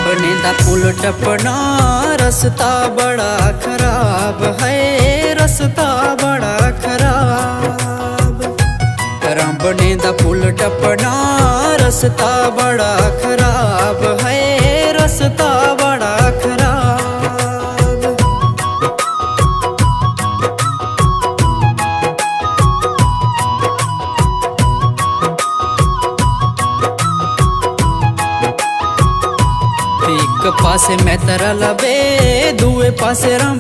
रामबने दा पुल टपना रस्ता बड़ा खराब है, रस्ता बड़ा खराब। रामबने दा पुल टपना रस्ता बड़ा खराब है, रस्ता बड़ा खराब। एक पासे मैं तेरा लबे दूए पासे राम